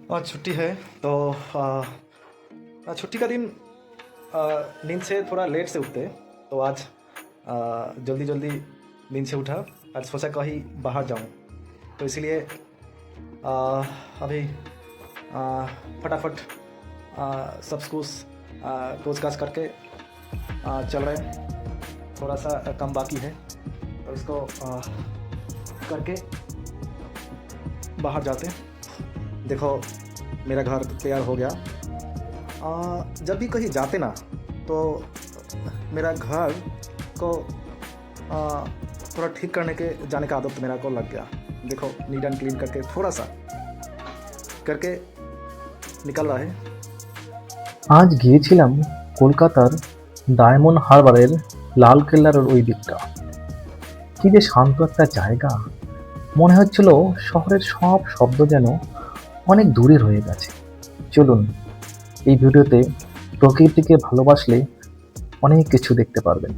आज छुट्टी है तो छुट्टी का दिन नींद से थोड़ा लेट से उठते। तो आज जल्दी जल्दी नींद से उठा। आज सोचा कहीं बाहर जाऊं, तो इसीलिए अभी फटाफट सब कुछ कोच काज करके चल रहे हैं। थोड़ा सा काम बाकी है, तो इसको करके बाहर जाते हैं। देखो, मेरा घर तैयार हो गया। जब भी कहीं जाते ना, तो मेरा घर को थोड़ा ठीक करने के जाने का आदत मेरा को लग गया। देखो, नीट एंड क्लीन करके थोड़ा सा करके निकल रहा है। আজ গিয়েছিলাম কলকাতার ডায়মন্ড হারবারের লাল কেল্লার ওই দিকটা। কি যে শান্ত একটা জায়গা, মনে হচ্ছিল শহরের সব শব্দ যেন অনেক দূরে রয়ে গেছে। চলুন, এই ভিডিওতে প্রকৃতিকে ভালোবাসলে অনেক কিছু দেখতে পারবেন।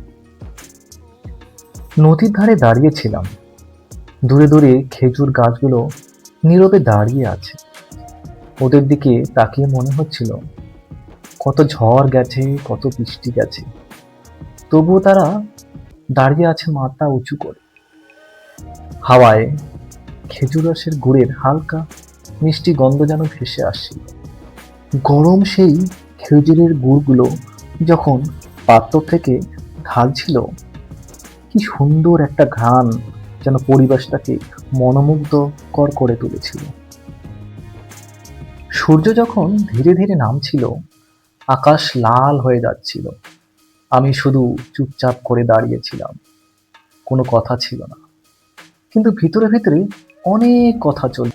নদীর ধারে দাঁড়িয়েছিলাম, দূরে দূরে খেজুর গাছগুলো নীরবে দাঁড়িয়ে আছে। ওদের দিকে তাকিয়ে মনে হচ্ছিল কত ঝড় গেছে, কত বৃষ্টি গেছে, তবুও তারা দাঁড়িয়ে আছে মাথা উঁচু করে। হাওয়ায় খেজুর রসের গুড়ের হালকা মিষ্টি গন্ধ যেন ভেসে আসছিল। গরম সেই খেজুরের গুড়গুলো যখন পাত্র থেকে ঢালছিল, কি সুন্দর একটা ঘ্রাণ যেন পরিবেশটাকে মনোমুগ্ধকর করে তুলেছিল। সূর্য যখন ধীরে ধীরে নামছিল, আকাশ লাল হয়ে যাচ্ছিল। আমি শুধু চুপচাপ করে দাঁড়িয়েছিলাম, কোনো কথা ছিল না, কিন্তু ভিতরে ভিতরে অনেক কথা চল।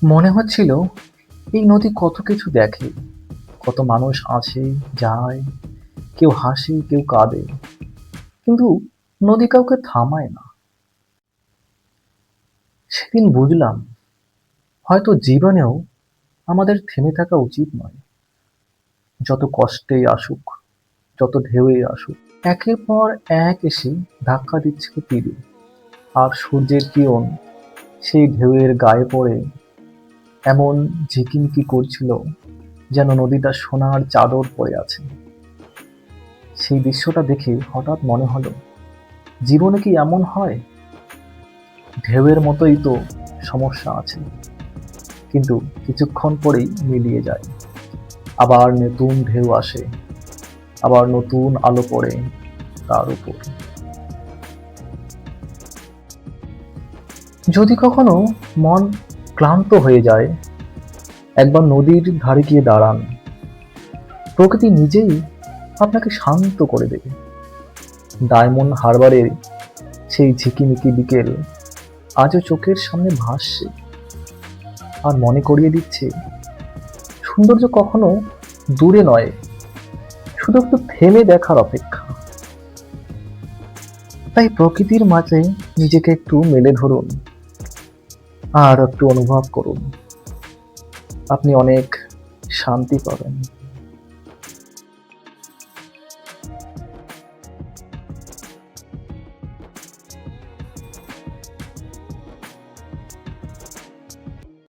মনে হচ্ছিল এই নদী কত কিছু দেখে, কত মানুষ আসে যায়, কেউ হাসে কেউ কাঁদে, কিন্তু নদী কাউকে থামায় না। সেদিন বুঝলাম, হয়তো জীবনেও আমাদের থেমে থাকা উচিত নয়। যত কষ্টেই আসুক, যত ঢেউই আসুক, একের পর এক এসে ধাক্কা দিচ্ছিল তীরে। আর সূর্যের কিরণ সেই ঢেউয়ের গায়ে পড়ে এমন ঝিকিমিকি করছিল, যেন নদীটা সোনার চাদর পরে আছে। সেই দৃশ্যটা দেখে হঠাৎ মনে হলো, জীবনে কি এমন হয়? ঢেউয়ের মতোই তো সমস্যা আছে, কিন্তু কিছুক্ষণ পরেই মিলিয়ে যায়। আবার নতুন ঢেউ আসে, আবার নতুন আলো পড়ে তার উপর। যদি কখনো মন ক্লান্ত হয়ে যায়, একবার নদীর ধারে গিয়ে দাঁড়ান। প্রকৃতি নিজেই আপনাকে শান্ত করে দেবে। ডায়মন্ড হারবারের সেই ঝিকিমিকি বিকেল আজও চোখের সামনে ভাসছে, আর মনে করিয়ে দিচ্ছে সৌন্দর্য কখনো দূরে নয়, শুধু একটু থেমে দেখার অপেক্ষা। তাই প্রকৃতির মাঝে নিজেকে একটু মেলে ধরুন আর একটু অনুভব করুন। আপনি অনেক শান্তি পাবেন।